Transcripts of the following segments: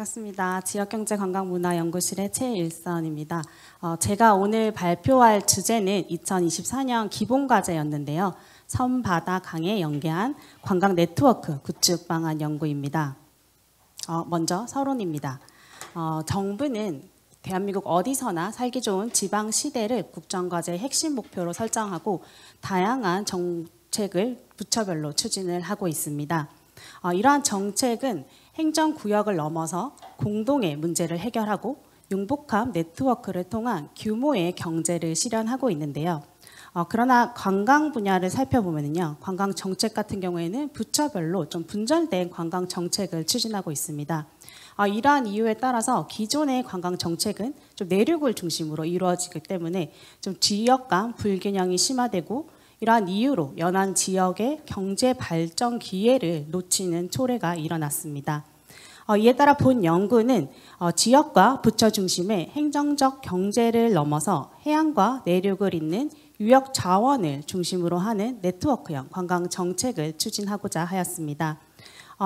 반갑습니다. 지역경제관광문화연구실의 최일선입니다. 제가 오늘 발표할 주제는 2024년 기본과제였는데요. 섬, 바다, 강에 연계한 관광 네트워크 구축 방안 연구입니다. 먼저 서론입니다. 정부는 대한민국 어디서나 살기 좋은 지방시대를 국정과제의 핵심 목표로 설정하고 다양한 정책을 부처별로 추진을 하고 있습니다. 이러한 정책은 행정구역을 넘어서 공동의 문제를 해결하고 융복합 네트워크를 통한 규모의 경제를 실현하고 있는데요. 그러나 관광 분야를 살펴보면요, 관광 정책 같은 경우에는 부처별로 좀 분절된 관광 정책을 추진하고 있습니다. 이러한 이유에 따라서 기존의 관광 정책은 좀 내륙을 중심으로 이루어지기 때문에 좀 지역 간 불균형이 심화되고 이러한 이유로 연안 지역의 경제 발전 기회를 놓치는 초래가 일어났습니다. 이에 따라 본 연구는 지역과 부처 중심의 행정적 경제를 넘어서 해안과 내륙을 잇는 유역 자원을 중심으로 하는 네트워크형 관광 정책을 추진하고자 하였습니다.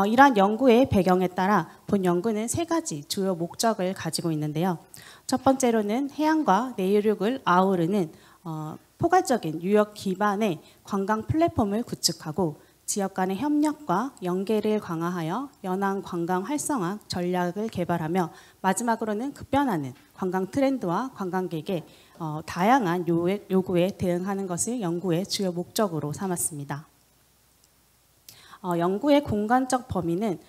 이러한 연구의 배경에 따라 본 연구는 세 가지 주요 목적을 가지고 있는데요. 첫 번째로는 해안과 내륙을 아우르는 포괄적인 유역 기반의 관광 플랫폼을 구축하고 지역 간의 협력과 연계를 강화하여 연안 관광 활성화 전략을 개발하며 마지막으로는 급변하는 관광 트렌드와 관광객의 다양한 요구에 대응하는 것을 연구의 주요 목적으로 삼았습니다. 연구의 공간적 범위는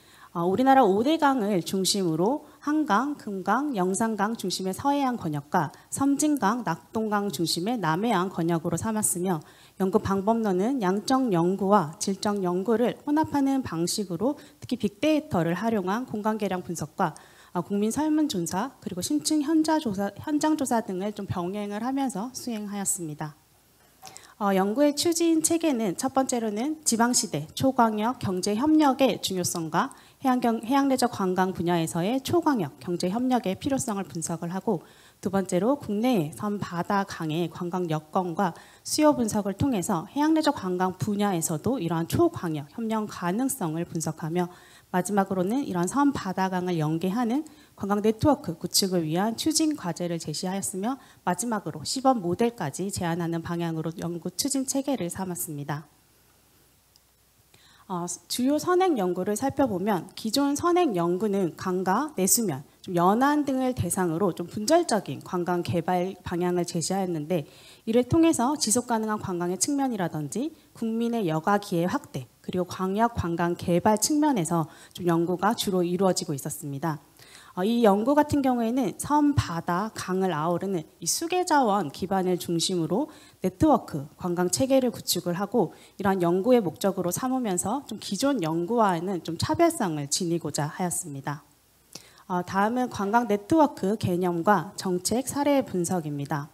우리나라 5대 강을 중심으로 한강, 금강, 영산강 중심의 서해안 권역과 섬진강, 낙동강 중심의 남해안 권역으로 삼았으며 연구 방법론은 양적 연구와 질적 연구를 혼합하는 방식으로 특히 빅데이터를 활용한 공간 계량 분석과 국민 설문조사 그리고 심층 현장 조사 등을 좀 병행을 하면서 수행하였습니다. 연구의 추진 체계는 첫 번째로는 지방시대 초광역 경제협력의 중요성과 해양레저 관광 분야에서의 초광역 경제협력의 필요성을 분석을 하고 두 번째로 국내의 섬, 바다, 강의 관광 여건과 수요 분석을 통해서 해양레저 관광 분야에서도 이러한 초광역 협력 가능성을 분석하며 마지막으로는 이러한 섬, 바다, 강을 연계하는 관광 네트워크 구축을 위한 추진 과제를 제시하였으며 마지막으로 시범 모델까지 제안하는 방향으로 연구 추진 체계를 삼았습니다. 주요 선행 연구를 살펴보면 기존 선행 연구는 강과 내수면, 연안 등을 대상으로 좀 분절적인 관광 개발 방향을 제시하였는데 이를 통해서 지속 가능한 관광의 측면이라든지 국민의 여가 기회 확대 그리고 광역 관광 개발 측면에서 좀 연구가 주로 이루어지고 있었습니다. 이 연구 같은 경우에는 섬, 바다, 강을 아우르는 이 수계자원 기반을 중심으로 네트워크, 관광 체계를 구축을 하고 이러한 연구의 목적으로 삼으면서 좀 기존 연구와는 좀 차별성을 지니고자 하였습니다. 다음은 관광 네트워크 개념과 정책 사례 분석입니다.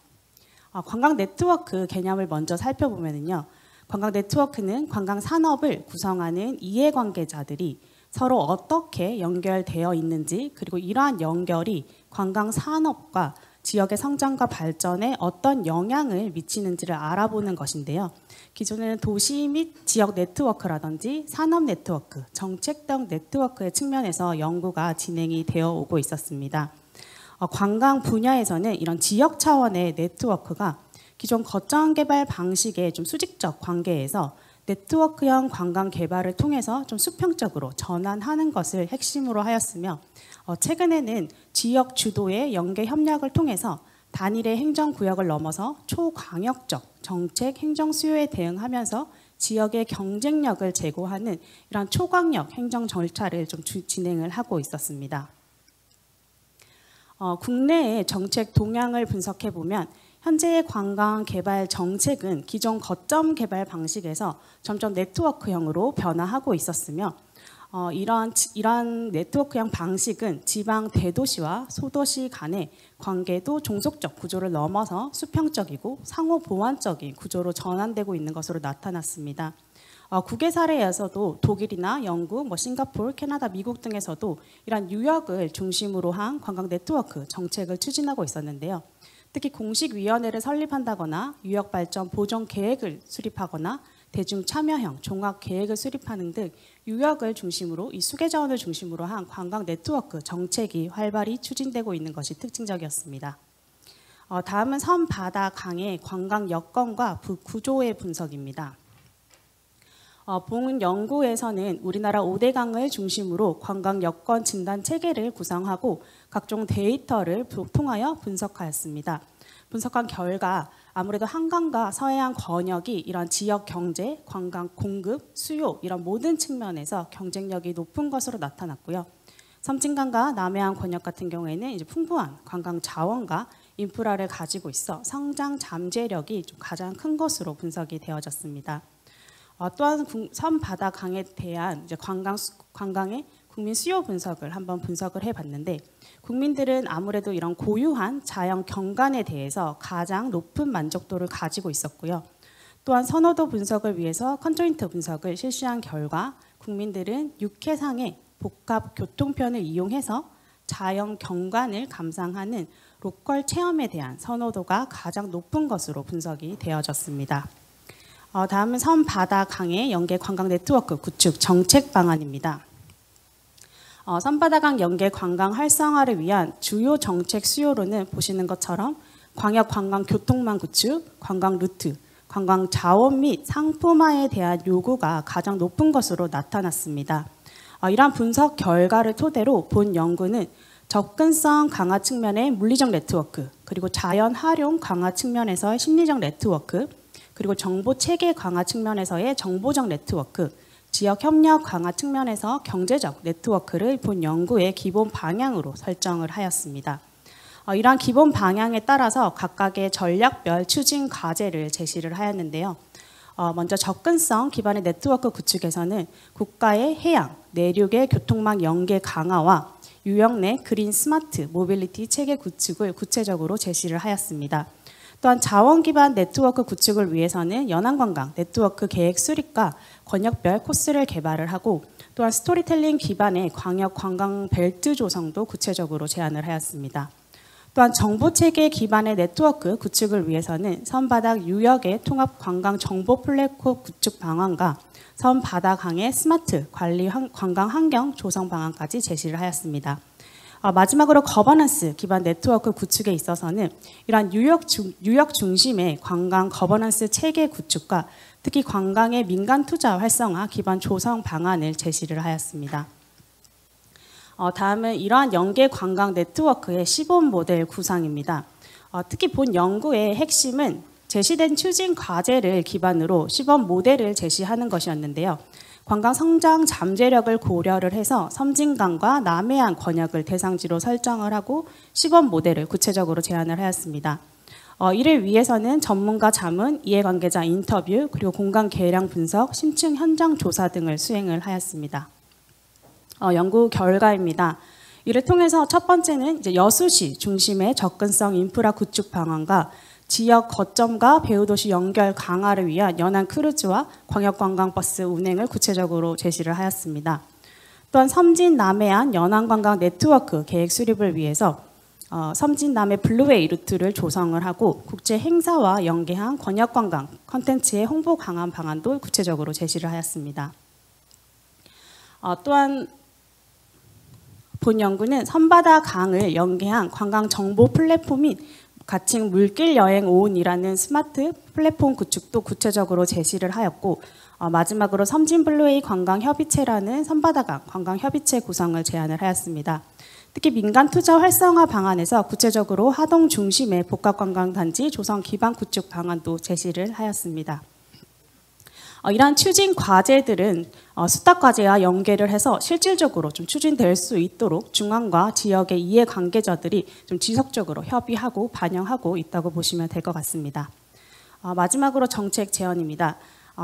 관광 네트워크 개념을 먼저 살펴보면요, 관광 네트워크는 관광 산업을 구성하는 이해관계자들이 서로 어떻게 연결되어 있는지 그리고 이러한 연결이 관광 산업과 지역의 성장과 발전에 어떤 영향을 미치는지를 알아보는 것인데요. 기존에는 도시 및 지역 네트워크라든지 산업 네트워크, 정책 등 네트워크의 측면에서 연구가 진행이 되어 오고 있었습니다. 관광 분야에서는 이런 지역 차원의 네트워크가 기존 거점 개발 방식의 좀 수직적 관계에서 네트워크형 관광 개발을 통해서 좀 수평적으로 전환하는 것을 핵심으로 하였으며 최근에는 지역 주도의 연계 협력을 통해서 단일의 행정구역을 넘어서 초광역적 정책 행정 수요에 대응하면서 지역의 경쟁력을 제고하는 이러한 초광역 행정 절차를 좀 진행을 하고 있었습니다. 국내의 정책 동향을 분석해 보면 현재의 관광 개발 정책은 기존 거점 개발 방식에서 점점 네트워크형으로 변화하고 있었으며 이러한 네트워크형 방식은 지방 대도시와 소도시 간의 관계도 종속적 구조를 넘어서 수평적이고 상호 보완적인 구조로 전환되고 있는 것으로 나타났습니다. 국외 사례에서도 독일이나 영국, 싱가포르, 캐나다, 미국 등에서도 이러한 유역을 중심으로 한 관광 네트워크 정책을 추진하고 있었는데요. 특히 공식위원회를 설립한다거나 유역발전 보존 계획을 수립하거나 대중 참여형 종합 계획을 수립하는 등 유역을 중심으로 이 수계 자원을 중심으로 한 관광 네트워크 정책이 활발히 추진되고 있는 것이 특징적이었습니다. 다음은 섬, 바다, 강의 관광 여건과 구조의 분석입니다. 본 연구에서는 우리나라 5대 강을 중심으로 관광 여건 진단 체계를 구성하고 각종 데이터를 통하여 분석하였습니다. 분석한 결과 아무래도 한강과 서해안 권역이 이런 지역 경제, 관광 공급, 수요 이런 모든 측면에서 경쟁력이 높은 것으로 나타났고요. 섬진강과 남해안 권역 같은 경우에는 이제 풍부한 관광 자원과 인프라를 가지고 있어 성장 잠재력이 좀 가장 큰 것으로 분석이 되어졌습니다. 또한 섬, 바다, 강에 대한 이제 관광의 국민 수요 분석을 한번 분석을 해봤는데 국민들은 아무래도 이런 고유한 자연 경관에 대해서 가장 높은 만족도를 가지고 있었고요. 또한 선호도 분석을 위해서 컨조인트 분석을 실시한 결과 국민들은 육해상의 복합 교통편을 이용해서 자연 경관을 감상하는 로컬 체험에 대한 선호도가 가장 높은 것으로 분석이 되어졌습니다. 다음은 섬, 바다, 강의 연계 관광 네트워크 구축 정책 방안입니다. 섬바다강 연계 관광 활성화를 위한 주요 정책 수요로는 보시는 것처럼 광역 관광 교통망 구축, 관광 루트, 관광 자원 및 상품화에 대한 요구가 가장 높은 것으로 나타났습니다. 이러한 분석 결과를 토대로 본 연구는 접근성 강화 측면의 물리적 네트워크, 그리고 자연 활용 강화 측면에서의 심리적 네트워크, 그리고 정보 체계 강화 측면에서의 정보적 네트워크, 지역 협력 강화 측면에서 경제적 네트워크를 본 연구의 기본 방향으로 설정을 하였습니다. 이러한 기본 방향에 따라서 각각의 전략별 추진 과제를 제시를 하였는데요. 먼저 접근성 기반의 네트워크 구축에서는 국가의 해양, 내륙의 교통망 연계 강화와 유역 내 그린 스마트 모빌리티 체계 구축을 구체적으로 제시를 하였습니다. 또한 자원 기반 네트워크 구축을 위해서는 연안관광 네트워크 계획 수립과 권역별 코스를 개발을 하고 또한 스토리텔링 기반의 광역 관광 벨트 조성도 구체적으로 제안을 하였습니다. 또한 정보체계 기반의 네트워크 구축을 위해서는 섬바닥 유역의 통합 관광 정보 플랫폼 구축 방안과 섬바다강의 스마트 관리 관광 환경 조성 방안까지 제시를 하였습니다. 마지막으로 거버넌스 기반 네트워크 구축에 있어서는 이러한 유역 중심의 관광 거버넌스 체계 구축과 특히 관광의 민간 투자 활성화 기반 조성 방안을 제시를 하였습니다. 다음은 이러한 연계 관광 네트워크의 시범 모델 구상입니다. 특히 본 연구의 핵심은 제시된 추진 과제를 기반으로 시범 모델을 제시하는 것이었는데요. 관광 성장 잠재력을 고려를 해서 섬진강과 남해안 권역을 대상지로 설정을 하고 시범 모델을 구체적으로 제안을 하였습니다. 이를 위해서는 전문가 자문, 이해관계자 인터뷰, 그리고 공간 계량 분석, 심층 현장 조사 등을 수행을 하였습니다. 연구 결과입니다. 이를 통해서 첫 번째는 이제 여수시 중심의 접근성 인프라 구축 방안과 지역 거점과 배후도시 연결 강화를 위한 연안 크루즈와 광역관광버스 운행을 구체적으로 제시를 하였습니다. 또한 섬진 남해안 연안관광 네트워크 계획 수립을 위해서 섬진 남해 블루웨이 루트를 조성을 하고 국제 행사와 연계한 권역관광 콘텐츠의 홍보 강화 방안도 구체적으로 제시를 하였습니다. 또한 본 연구는 섬바다 강을 연계한 관광 정보 플랫폼 및 가칭 물길 여행 오운이라는 스마트 플랫폼 구축도 구체적으로 제시를 하였고 마지막으로 섬진 블루웨이 관광협의체라는 섬바다강 관광협의체 구성을 제안을 하였습니다. 특히 민간 투자 활성화 방안에서 구체적으로 하동 중심의 복합관광단지 조성 기반 구축 방안도 제시를 하였습니다. 이러한 추진 과제들은 수탁 과제와 연계를 해서 실질적으로 좀 추진될 수 있도록 중앙과 지역의 이해관계자들이 좀 지속적으로 협의하고 반영하고 있다고 보시면 될 것 같습니다. 마지막으로 정책 제언입니다.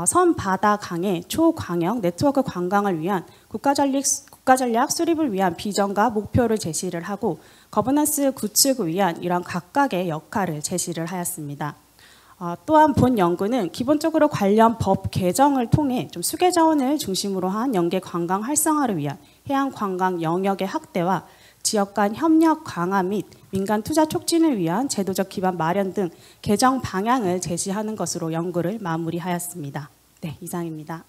섬, 바다, 강의 초광역 네트워크 관광을 위한 국가전략 수립을 위한 비전과 목표를 제시를 하고 거버넌스 구축을 위한 이러한 각각의 역할을 제시를 하였습니다. 또한 본 연구는 기본적으로 관련 법 개정을 통해 좀 수계 자원을 중심으로 한 연계 관광 활성화를 위한 해양 관광 영역의 확대와 지역 간 협력 강화 및 민간 투자 촉진을 위한 제도적 기반 마련 등 개정 방향을 제시하는 것으로 연구를 마무리하였습니다. 네, 이상입니다.